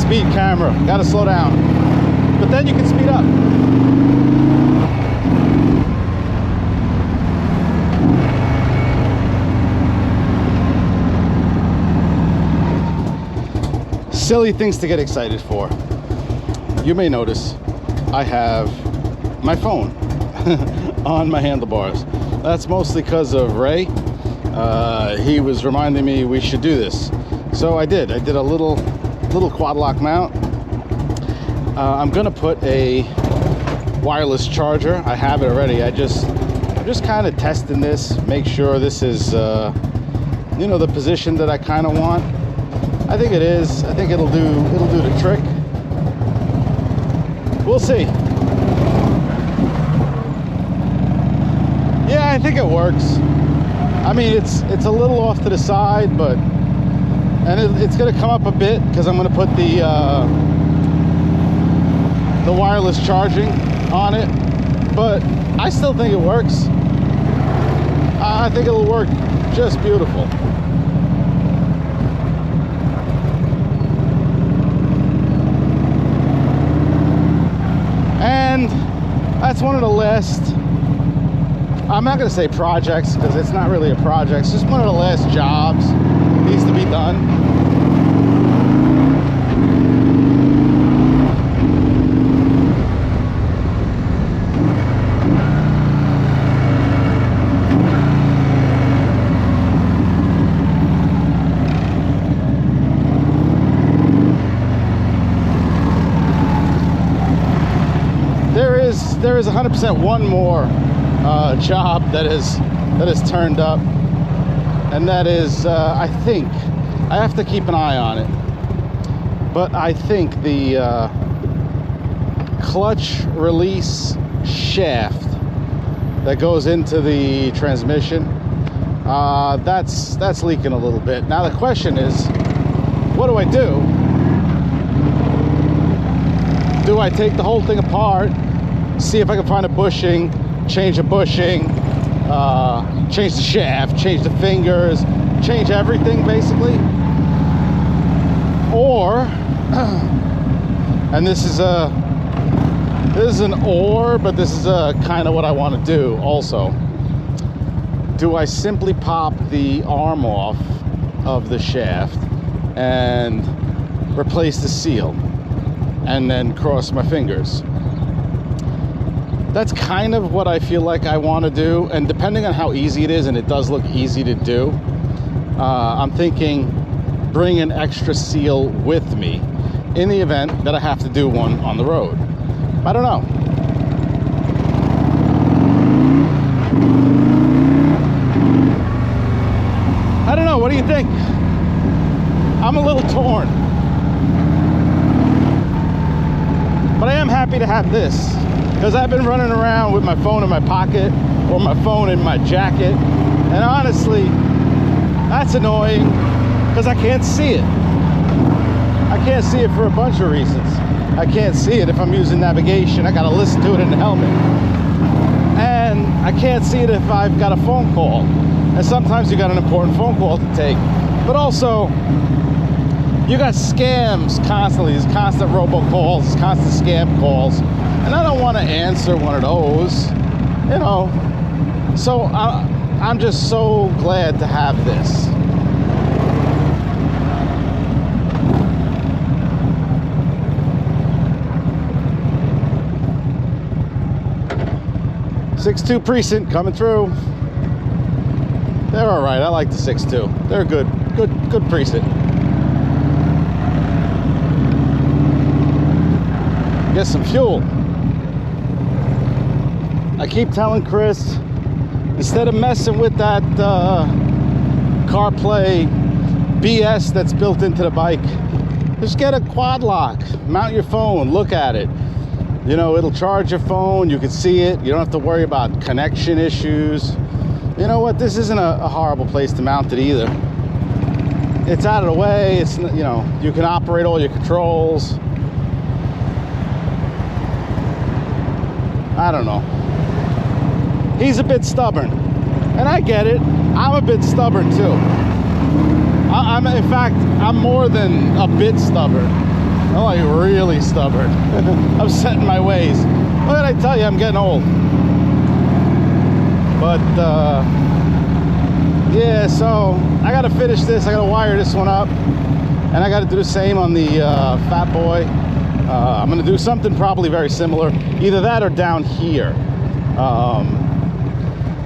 speed camera. Gotta slow down. But then you can speed up. Silly things to get excited for. You may notice I have my phone on my handlebars. That's mostly because of Ray. He was reminding me we should do this. So I did a little QuadLock mount. I'm gonna put a wireless charger. I have it already. I'm just kind of testing this, make sure this is you know, the position that I kind of want. I think it is. I think it'll do the trick. We'll see. Yeah, I think it works. I mean, it's a little off to the side, but it's gonna come up a bit because I'm gonna put the wireless charging on it, but I still think it works. I think it'll work just beautiful. And that's one of the last, I'm not going to say projects because it's not really a project, it's just one of the last jobs that needs to be done. There is 100% one more job that is turned up, and that is I think I have to keep an eye on it, but I think the clutch release shaft that goes into the transmission, that's leaking a little bit. Now the question is, what do I do? Do I take the whole thing apart, see if I can find a bushing, change the bushing, change the shaft, change the fingers, change everything basically? Or, and this is an or, but this is kind of what I want to do also. Do I simply pop the arm off of the shaft and replace the seal and then cross my fingers? That's kind of what I feel like I want to do, and depending on how easy it is, and it does look easy to do, I'm thinking bring an extra seal with me in the event that I have to do one on the road. I don't know. I don't know, what do you think? I'm a little torn. But I am happy to have this, because I've been running around with my phone in my pocket or my phone in my jacket, and honestly, that's annoying because I can't see it. I can't see it for a bunch of reasons. I can't see it if I'm using navigation. I gotta listen to it in the helmet. And I can't see it if I've got a phone call. And sometimes you got an important phone call to take. But also, you got scams constantly. There's constant robocalls, there's constant scam calls. And I don't want to answer one of those, you know. So I'm just so glad to have this. .62 precinct coming through. They're all right. I like the 6.2. They're good precinct. Get some fuel. I keep telling Chris, instead of messing with that CarPlay BS that's built into the bike, just get a QuadLock. Mount your phone, look at it. You know, it'll charge your phone, you can see it, you don't have to worry about connection issues. You know what, this isn't a horrible place to mount it either. It's out of the way, it's, you know, you can operate all your controls. I don't know. He's a bit stubborn, and I get it. I'm a bit stubborn too. In fact, I'm more than a bit stubborn. I'm like really stubborn. I'm set in my ways. What did I tell you? I'm getting old. But yeah, so I gotta finish this. I gotta wire this one up, and I gotta do the same on the Fat Boy. I'm gonna do something probably very similar, either that or down here.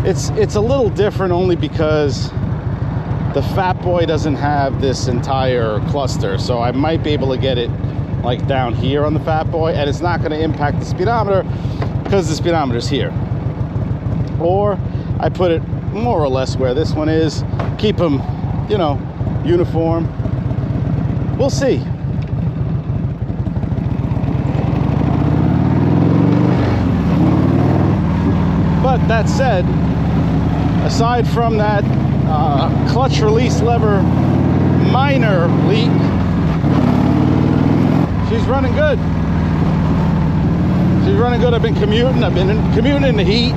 It's a little different only because the Fat Boy doesn't have this entire cluster, so I might be able to get it like down here on the Fat Boy, and it's not going to impact the speedometer because the speedometer's here. Or I put it more or less where this one is, keep them, you know, uniform. We'll see. But that said, aside from that clutch release lever minor leak, she's running good. She's running good. I've been commuting. I've been commuting in the heat.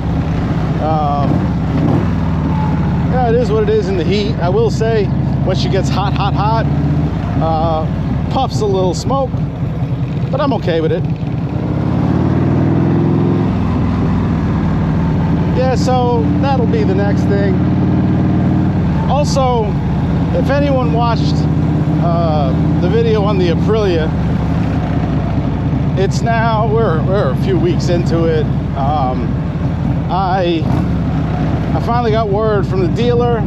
Yeah, it is what it is in the heat. I will say, when she gets hot, puffs a little smoke, but I'm okay with it. Yeah, so that'll be the next thing. Also, if anyone watched the video on the Aprilia, it's now, we're a few weeks into it. I finally got word from the dealer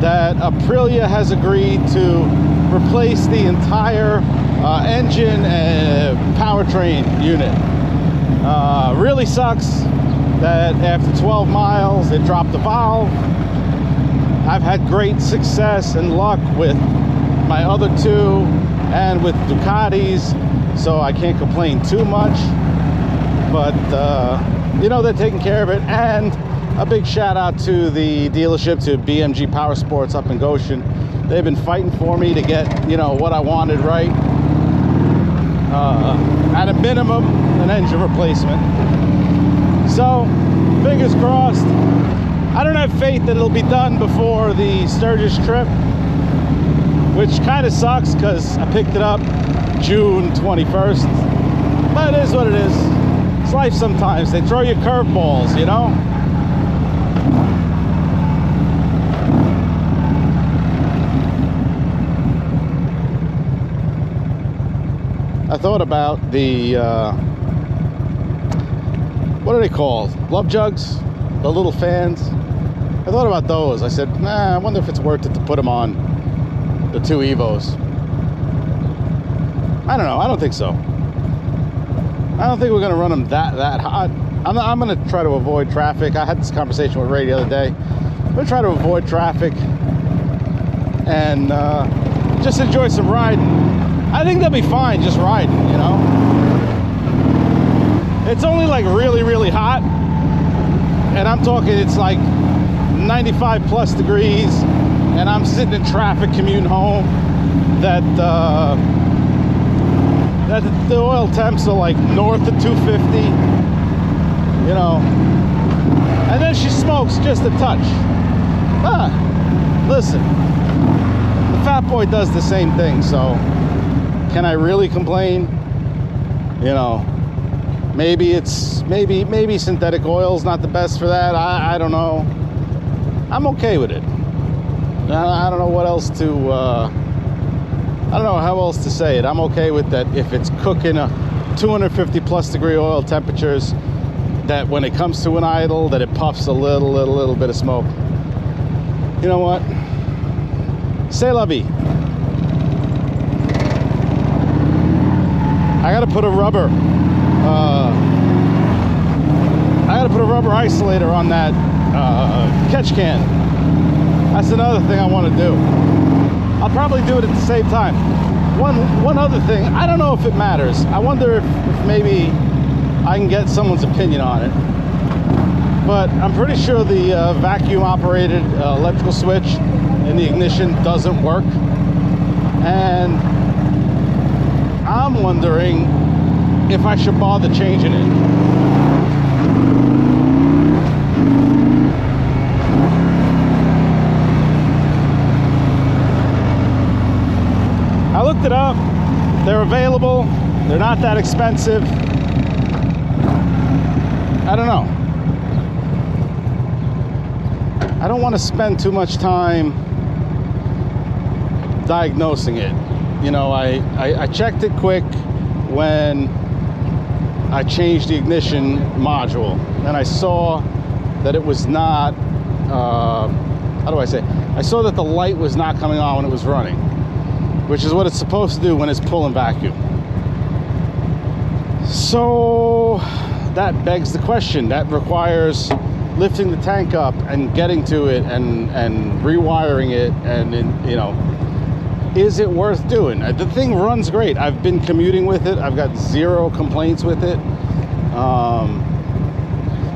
that Aprilia has agreed to replace the entire engine and powertrain unit. Really sucks that after 12 miles it dropped the valve. I've had great success and luck with my other two and with Ducatis, so I can't complain too much. But you know, they're taking care of it. And a big shout out to the dealership, to BMG Power Sports up in Goshen. They've been fighting for me to get, you know, what I wanted right. At a minimum, an engine replacement. So, fingers crossed. I don't have faith that it'll be done before the Sturgis trip, which kind of sucks because I picked it up June 21st. But it is what it is. It's life sometimes. They throw you curveballs, you know? I thought about the, what are they called? Love jugs? The little fans? I thought about those. I said, nah, I wonder if it's worth it to put them on the two Evos. I don't know. I don't think so. I don't think we're going to run them that hot. I'm going to try to avoid traffic. I had this conversation with Ray the other day. I'm going to try to avoid traffic and just enjoy some riding. I think they'll be fine just riding, you know. It's only like really, really hot. And I'm talking, it's like 95 plus degrees. And I'm sitting in traffic commuting home. That the oil temps are like north of 250. You know. And then she smokes just a touch. Listen. The Fat Boy does the same thing, so can I really complain? You know, maybe synthetic oil's not the best for that. I don't know. I'm okay with it. I don't know what else to I don't know how else to say it. I'm okay with that. If it's cooking a 250 plus degree oil temperatures, that when it comes to an idle, that it puffs a little bit of smoke. You know what? C'est la vie. I gotta put a rubber isolator on that catch can. That's another thing I want to do. I'll probably do it at the same time. One other thing, I don't know if it matters. I wonder if maybe I can get someone's opinion on it. But I'm pretty sure the vacuum operated electrical switch in the ignition doesn't work. And I'm wondering if I should bother changing it. I looked it up. They're available. They're not that expensive. I don't know. I don't want to spend too much time diagnosing it. You know, I checked it quick when I changed the ignition module, and I saw that it was not, how do I say? I saw that the light was not coming on when it was running, which is what it's supposed to do when it's pulling vacuum. So that begs the question. That requires lifting the tank up and getting to it and rewiring it, and you know, is it worth doing? The thing runs great. I've been commuting with it. I've got zero complaints with it.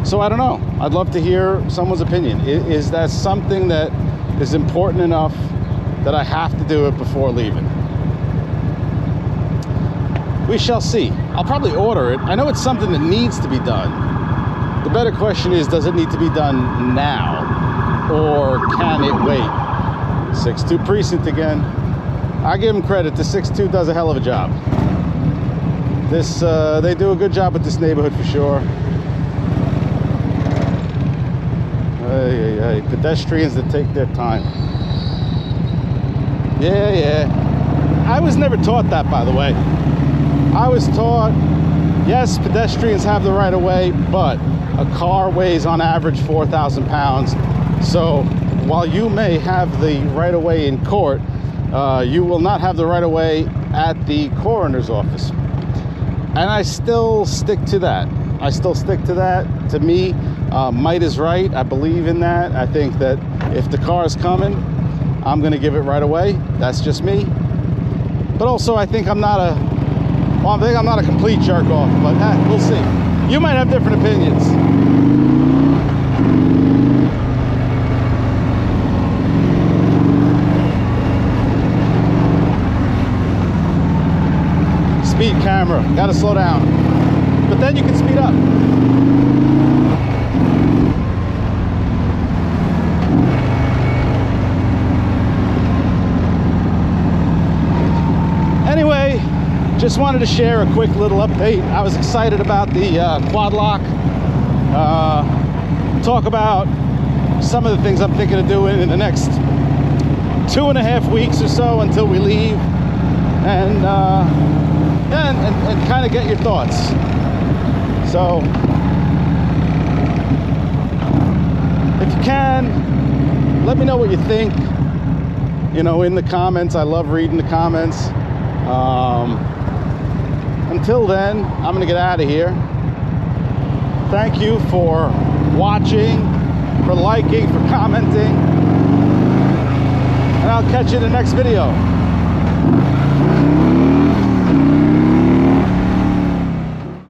So I don't know. I'd love to hear someone's opinion. Is that something that is important enough that I have to do it before leaving? We shall see. I'll probably order it. I know it's something that needs to be done. The better question is, does it need to be done now, or can it wait? 6'2" precinct again. I give them credit. The 6'2" does a hell of a job. This they do a good job with this neighborhood for sure. Hey, pedestrians that take their time. Yeah. I was never taught that, by the way. I was taught, yes, pedestrians have the right of way, but a car weighs on average 4,000 pounds. So while you may have the right of way in court, you will not have the right of way at the coroner's office. And I still stick to that. To me, might is right. I believe in that. I think that if the car is coming, I'm going to give it right away. That's just me. But also, I think I'm not a complete jerk off, but we'll see. You might have different opinions. Speed camera, gotta slow down. But then you can speed up. Anyway, just wanted to share a quick little update. I was excited about the QuadLock. Talk about some of the things I'm thinking of doing in the next 2.5 weeks or so until we leave, and kind of get your thoughts. So, if you can, let me know what you think. You know, in the comments. I love reading the comments. Until then, I'm gonna get out of here. Thank you for watching, for liking, for commenting, and I'll catch you in the next video.